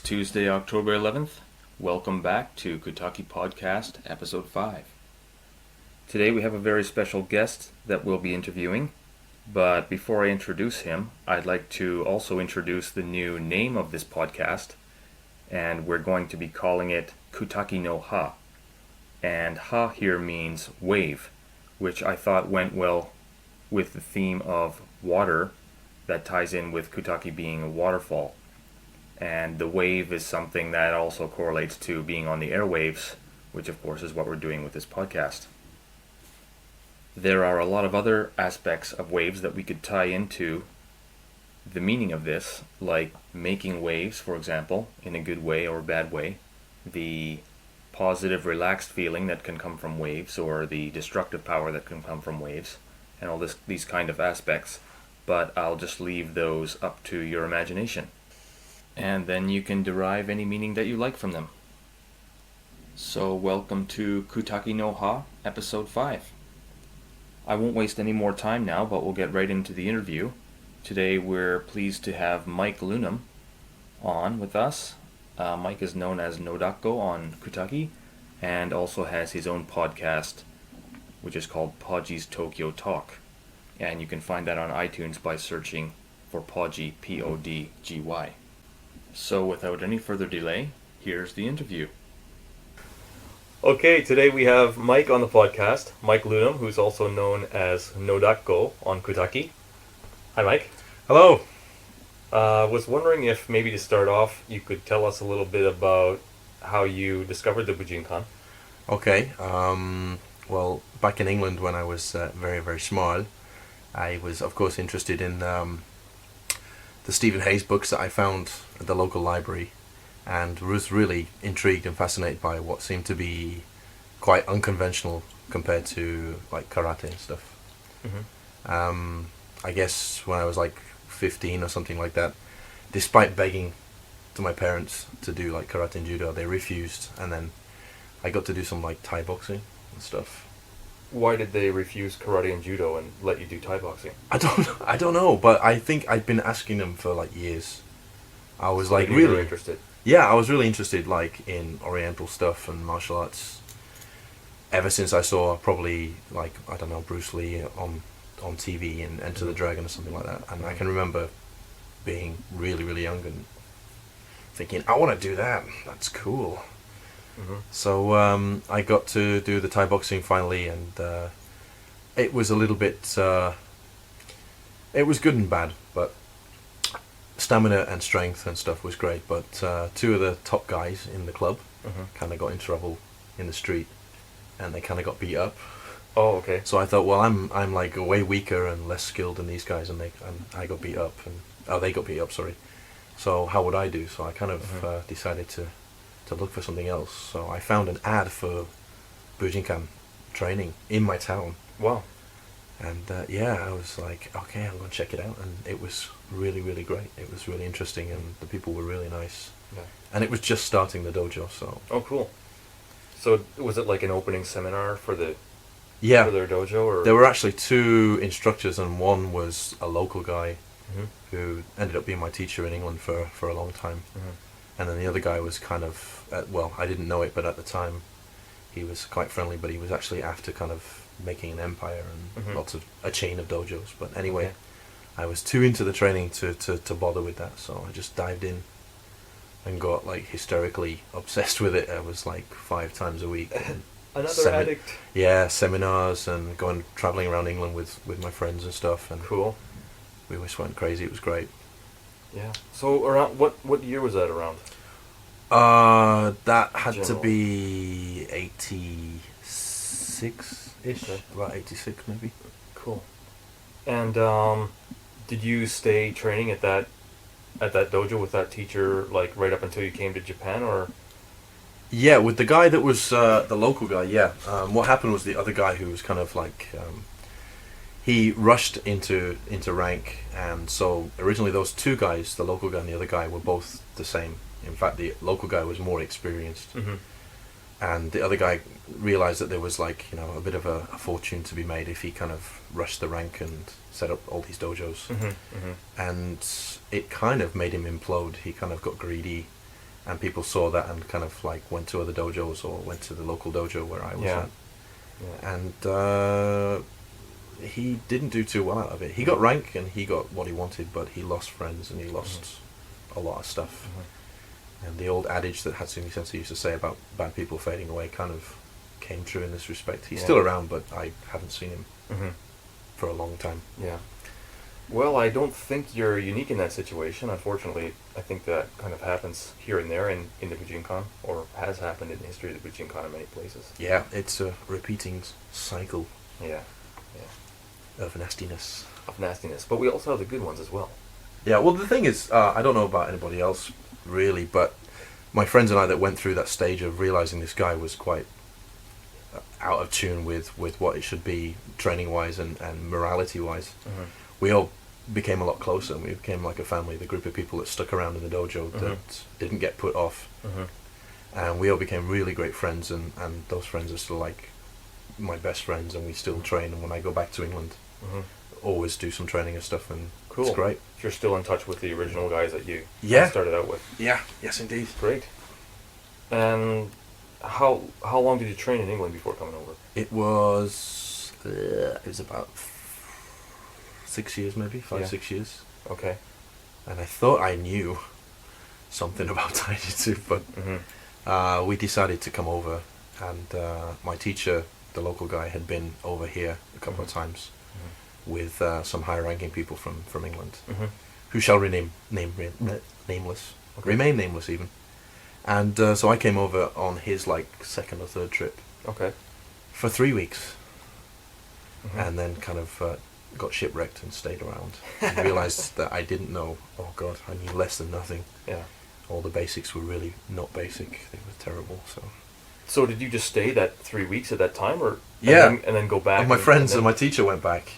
Tuesday, October 11th. Welcome back to Kutaki Podcast, Episode 5. Today we have a very special guest that we'll be interviewing, but before I introduce him, I'd like to also introduce the new name of this podcast, and we're going to be calling it Kutaki no Ha. And Ha here means wave, which I thought went well with the theme of water that ties in with Kutaki being a waterfall. And the wave is something that also correlates to being on the airwaves, which of course is what we're doing with this podcast. There are a lot of other aspects of waves that we could tie into the meaning of this, like making waves, for example, in a good way or a bad way, the positive, relaxed feeling that can come from waves, or the destructive power that can come from waves, and all these kind of aspects. But I'll just leave those up to your imagination. And then you can derive any meaning that you like from them. So welcome to Kutaki no Ha, Episode 5. I won't waste any more time now, but we'll get right into the interview. Today we're pleased to have Mike Loonam on with us. Mike is known as Nodako on Kutaki, and also has his own podcast, which is called Podgy's Tokyo Talk. And you can find that on iTunes by searching for Podgy, Podgy. So without any further delay, here's the interview. Okay, today we have Mike on the podcast, Mike Loonam, who's also known as Nodako on Kutaki. Hi, Mike. Hello. Was wondering if maybe to start off, you could tell us a little bit about how you discovered the Bujinkan. Okay. Well, back in England when I was very, very small, I was, of course, interested in the Stephen Hayes books that I found at the local library, and was really intrigued and fascinated by what seemed to be quite unconventional compared to like karate and stuff. Mm-hmm. I guess when I was like 15 or something like that, despite begging to my parents to do like karate and judo, they refused, and then I got to do some like Thai boxing and stuff. Why did they refuse karate and judo and let you do Thai boxing? I don't know, but I think I'd been asking them for like years. I was like really interested. Yeah, I was really interested like in Oriental stuff and martial arts ever since I saw probably like, I don't know, Bruce Lee on TV and Enter the Dragon or something like that. And I can remember being really, really young and thinking, I want to do that. That's cool. Mm-hmm. So I got to do the Thai boxing finally, and it was a little bit... it was good and bad, but stamina and strength and stuff was great. But two of the top guys in the club kind of got in trouble in the street, and they kind of got beat up. Oh, okay. So I thought, well, I'm like way weaker and less skilled than these guys, and I got beat up, and they got beat up. Sorry. So how would I do? So I kind of decided to look for something else. So I found an ad for Bujinkan training in my town. Wow. And I was like, okay, I'm going to check it out. And it was really, really great. It was really interesting, and the people were really nice. Yeah. And it was just starting the dojo, so... Oh, cool. So was it like an opening seminar for their dojo? Or? There were actually two instructors, and one was a local guy who ended up being my teacher in England for a long time. And then the other guy was kind of, I didn't know it, but at the time he was quite friendly, but he was actually after kind of making an empire and a chain of dojos. But anyway, I was too into the training to bother with that, so I just dived in and got like hysterically obsessed with it. I was like 5 times a week. Another addict. Yeah, seminars and travelling around England with my friends and stuff. And cool. We just went crazy. It was great. Yeah. So around what year was that around? That had to be 86-ish. Okay. About 86 maybe. Cool. And did you stay training at that dojo with that teacher like right up until you came to Japan, or? Yeah, with the guy that was the local guy. Yeah. What happened was the other guy who was kind of like. He rushed into rank, and so originally those two guys, the local guy and the other guy, were both the same. In fact, the local guy was more experienced, and the other guy realized that there was like a bit of a fortune to be made if he kind of rushed the rank and set up all these dojos, and it kind of made him implode. He kind of got greedy, and people saw that and kind of like went to other dojos or went to the local dojo where I was Yeah. at. Yeah. And he didn't do too well out of it. He got rank and he got what he wanted, but he lost friends and he lost a lot of stuff. And the old adage that Hatsumi Sensei used to say about bad people fading away kind of came true in this respect. He's still around, but I haven't seen him for a long time. Yeah. Well, I don't think you're unique in that situation. Unfortunately, I think that kind of happens here and there in the Bujinkan, or has happened in the history of the Bujinkan in many places. Yeah, it's a repeating cycle Yeah. of nastiness. Of nastiness. But we also have the good ones as well. Yeah, well, the thing is, I don't know about anybody else, really, but my friends and I that went through that stage of realizing this guy was quite out of tune with what it should be training-wise and morality-wise, we all became a lot closer, and we became like a family, the group of people that stuck around in the dojo that didn't get put off. And we all became really great friends, and those friends are still like my best friends, and we still train, and when I go back to England, always do some training and stuff, and it's great. You're still in touch with the original guys that you started out with. Yeah, yes indeed. Great. And how long did you train in England before coming over? It was about 6 years, maybe 6 years. Okay. And I thought I knew something about Taijutsu, but we decided to come over, and my teacher, the local guy, had been over here a couple of times with some high-ranking people from England, who shall remain nameless, remain nameless even. And so I came over on his like second or third trip. Okay. For 3 weeks, and then kind of got shipwrecked and stayed around. And realised that I didn't know. Oh God, I knew less than nothing. Yeah. All the basics were really not basic. They were terrible. So did you just stay that 3 weeks at that time, or yeah, and then go back? And my friends and my teacher went back.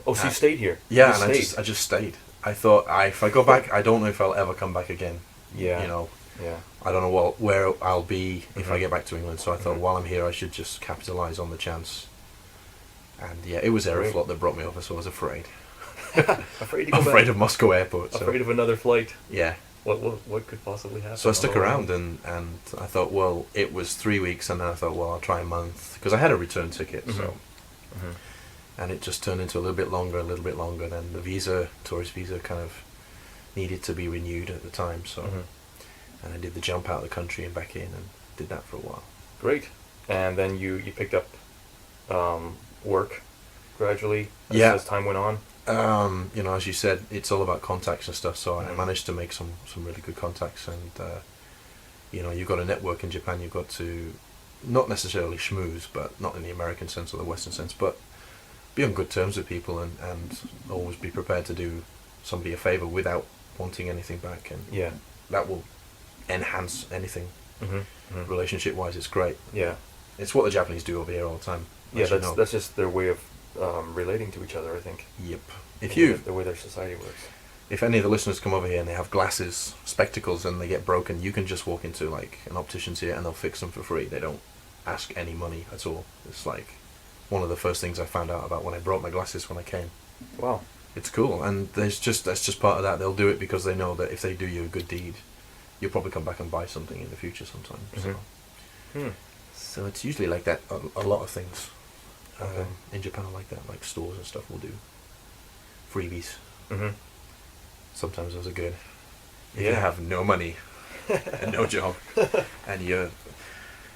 Oh, so you stayed here? Yeah, and I just stayed. I thought if I go back, I don't know if I'll ever come back again. Yeah. You know. Yeah. I don't know where I'll be if I get back to England. So I thought while I'm here, I should just capitalise on the chance. And yeah, it was Aeroflot that brought me over, so I was afraid. Afraid to go afraid back. of Moscow airport. So. Afraid of another flight. Yeah. What could possibly happen? So I stuck around, and I thought, well, it was 3 weeks, and then I thought, well, I'll try a month, because I had a return ticket, so. And it just turned into a little bit longer, then the tourist visa kind of needed to be renewed at the time, so. And I did the jump out of the country and back in, and did that for a while. Great. And then you picked up work gradually as time went on? You know, as you said, it's all about contacts and stuff, so I managed to make some really good contacts, and you know, you've got a network in Japan, you've got to not necessarily schmooze, but not in the American sense or the Western sense, but be on good terms with people, and always be prepared to do somebody a favour without wanting anything back, and that will enhance anything. Relationship wise, it's great. Yeah, it's what the Japanese do over here all the time. Yeah, that's just their way of relating to each other, I think. Yep. The way their society works. If any of the listeners come over here and they have glasses, spectacles, and they get broken, you can just walk into like an optician's here and they'll fix them for free. They don't ask any money at all. It's like one of the first things I found out about when I brought my glasses when I came. Wow. It's cool, and that's just part of that. They'll do it because they know that if they do you a good deed, you'll probably come back and buy something in the future sometime. So it's usually like that. A lot of things in Japan are like that. Like stores and stuff will do freebies. Sometimes those are good. If you have no money and no job, and you're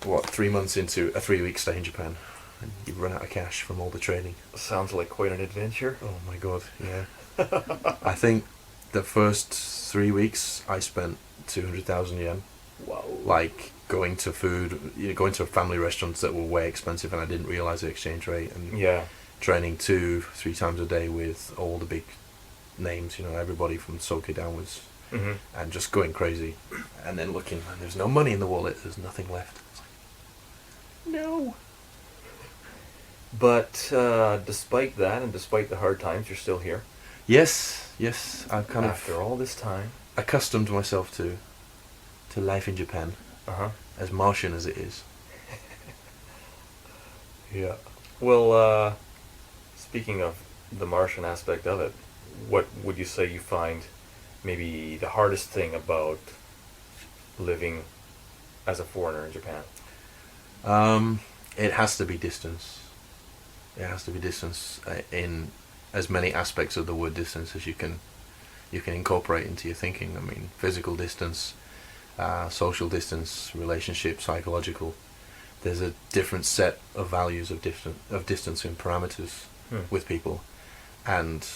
3 months into a 3 week stay in Japan, and you've run out of cash from all the training. Sounds like quite an adventure. Oh my God, yeah. I think the first 3 weeks I spent 200,000 yen. Wow. Like going to going to family restaurants that were way expensive, and I didn't realise the exchange rate, and training 2-3 times a day with all the big names, you know, everybody from Soke downwards, and just going crazy, and then looking, and there's no money in the wallet, there's nothing left. It's like, no. But despite that, and despite the hard times, you're still here. Yes, I've kind of after all this time accustomed myself to life in Japan, as Martian as it is. Yeah. Well, speaking of the Martian aspect of it, what would you say you find maybe the hardest thing about living as a foreigner in Japan? It has to be distance. It has to be distance in as many aspects of the word distance as you can incorporate into your thinking. I mean, physical distance, social distance, relationship, psychological. There's a different set of values of distance and parameters with people. And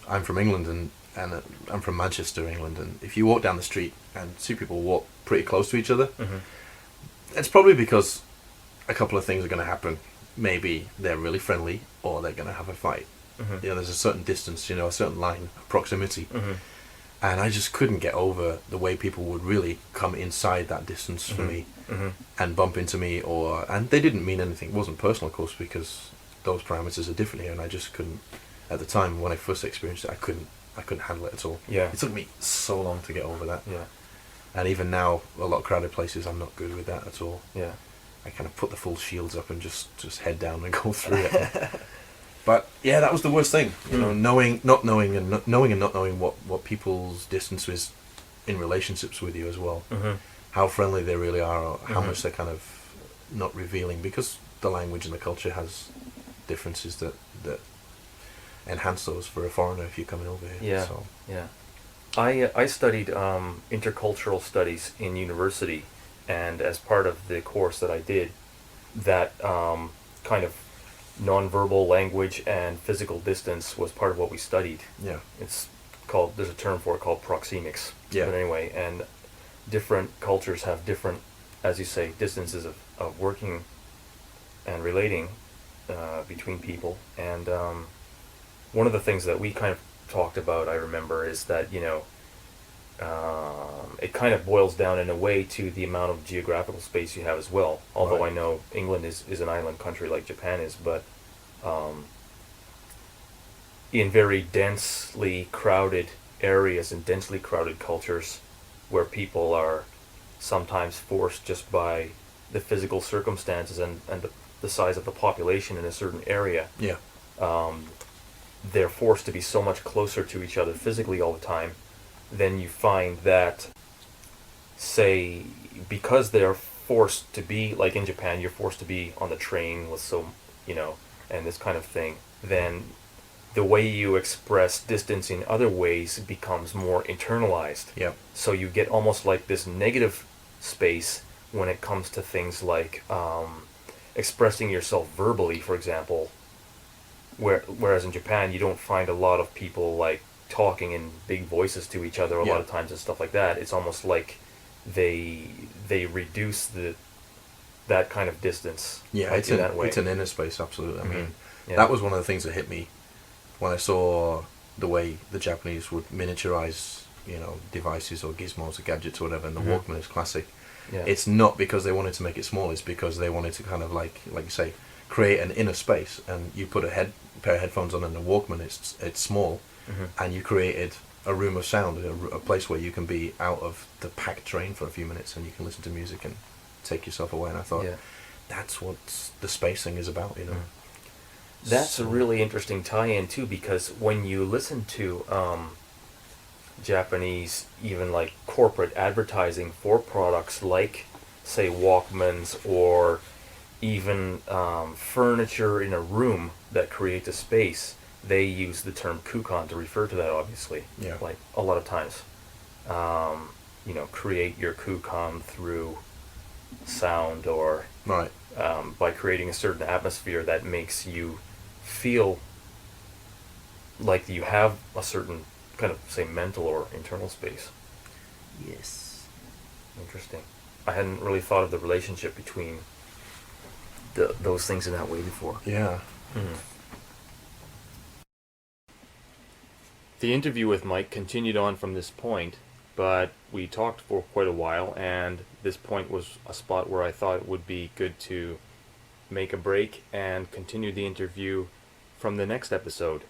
I'm from England, and I'm from Manchester, England. And if you walk down the street and see people walk pretty close to each other, it's probably because a couple of things are going to happen. Maybe they're really friendly, or they're going to have a fight. You know, there's a certain distance, a certain line of proximity. And I just couldn't get over the way people would really come inside that distance for me and bump into me, and they didn't mean anything. It wasn't personal, of course, because those parameters are different here, and I just couldn't. At the time when I first experienced it, I couldn't handle it at all. Yeah. It took me so long to get over that. Yeah. And even now, a lot of crowded places, I'm not good with that at all. Yeah. I kind of put the full shields up and just head down and go through it. But yeah, that was the worst thing. Not knowing what people's distance is in relationships with you as well. How friendly they really are, or how much they're kind of not revealing, because the language and the culture has differences that enhance those for a foreigner if you're coming over here. Yeah. So. Yeah. I studied intercultural studies in university, and as part of the course that I did, that kind of nonverbal language and physical distance was part of what we studied. Yeah. There's a term for it called proxemics. Yeah. But anyway, and different cultures have different, as you say, distances of working and relating between people. And one of the things that we kind of talked about, I remember, is that, it kind of boils down in a way to the amount of geographical space you have as well. Although Right. I know England is an island country like Japan is, but in very densely crowded areas and densely crowded cultures where people are sometimes forced just by the physical circumstances and the size of the population in a certain area, Yeah. they're forced to be so much closer to each other physically all the time. Then you find that, say, because they're forced to be, like in Japan, you're forced to be on the train with and this kind of thing, then the way you express distance in other ways becomes more internalized. Yeah. So you get almost like this negative space when it comes to things like expressing yourself verbally, for example, whereas in Japan you don't find a lot of people like talking in big voices to each other a lot of times and stuff like that. It's almost like they reduce that kind of distance. Yeah, it's an inner space, absolutely. I mean, that was one of the things that hit me when I saw the way the Japanese would miniaturize, devices or gizmos or gadgets or whatever, and the Walkman is classic. Yeah. It's not because they wanted to make it small, it's because they wanted to kind of like you say, create an inner space, and you put a pair of headphones on and a Walkman, it's small, and you created a room of sound, a place where you can be out of the packed train for a few minutes and you can listen to music and take yourself away. And I thought, that's what the space thing is about, That's a really interesting tie-in too, because when you listen to Japanese, even like corporate advertising for products like, say, Walkmans, or even furniture in a room that creates a space, they use the term kukan to refer to that, obviously. Yeah. Like a lot of times, create your kukan through sound, or right. by creating a certain atmosphere that makes you feel like you have a certain kind of, say, mental or internal space. Yes. Interesting. I hadn't really thought of the relationship between those things in that way before. Yeah. The interview with Mike continued on from this point, but we talked for quite a while, and this point was a spot where I thought it would be good to make a break and continue the interview from the next episode.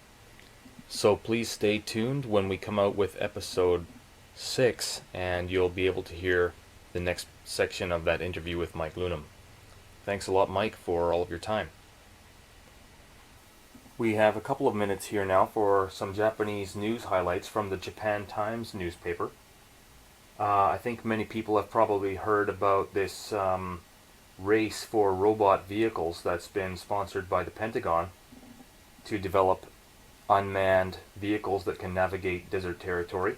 So please stay tuned when we come out with episode 6, and you'll be able to hear the next section of that interview with Mike Loonam. Thanks a lot, Mike, for all of your time. We have a couple of minutes here now for some Japanese news highlights from the Japan Times newspaper. I think many people have probably heard about this race for robot vehicles that's been sponsored by the Pentagon to develop unmanned vehicles that can navigate desert territory.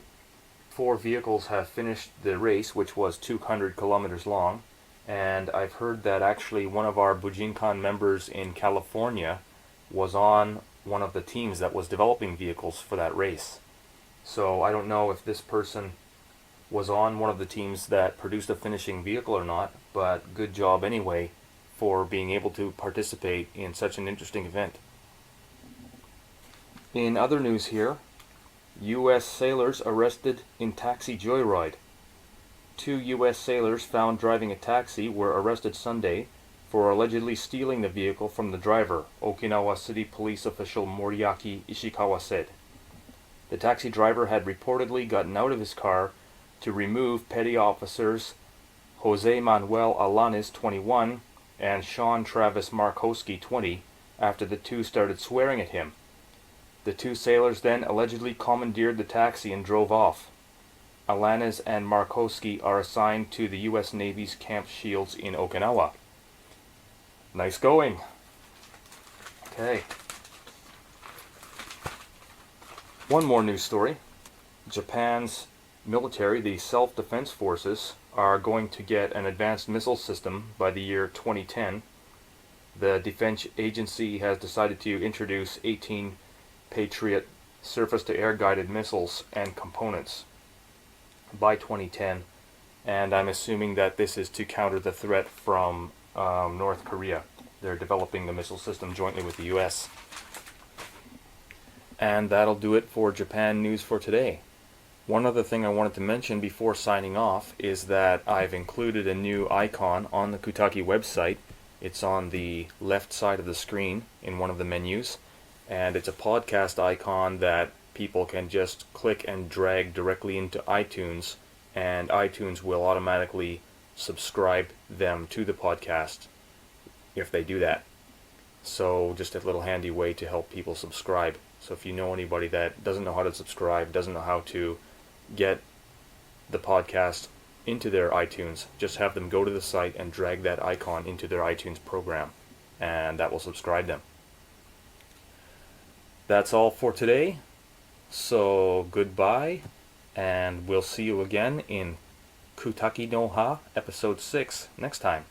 4 vehicles have finished the race, which was 200 kilometers long, and I've heard that actually one of our Bujinkan members in California was on one of the teams that was developing vehicles for that race. So I don't know if this person was on one of the teams that produced a finishing vehicle or not, but good job anyway for being able to participate in such an interesting event. In other news here, U.S. sailors arrested in taxi joyride. 2 U.S. sailors found driving a taxi were arrested Sunday for allegedly stealing the vehicle from the driver, Okinawa City Police official Moriaki Ishikawa said. The taxi driver had reportedly gotten out of his car to remove petty officers Jose Manuel Alanis, 21, and Sean Travis Markowski, 20, after the two started swearing at him. The 2 sailors then allegedly commandeered the taxi and drove off. Alanis and Markowski are assigned to the U.S. Navy's Camp Shields in Okinawa. Nice going. Okay. One more news story. Japan's military, the self-defense forces, are going to get an advanced missile system by the year 2010. The defense agency has decided to introduce 18 Patriot surface-to-air guided missiles and components by 2010, and I'm assuming that this is to counter the threat from North Korea. They're developing the missile system jointly with the US. And that'll do it for Japan news for today. One other thing I wanted to mention before signing off is that I've included a new icon on the Kutaki website. It's on the left side of the screen in one of the menus, and it's a podcast icon that people can just click and drag directly into iTunes, and iTunes will automatically subscribe them to the podcast if they do that. So just a little handy way to help people subscribe. So if you know anybody that doesn't know how to subscribe, doesn't know how to get the podcast into their iTunes, just have them go to the site and drag that icon into their iTunes program, and that will subscribe them. That's all for today. So goodbye, and we'll see you again in Kutaki no Ha episode 6 next time.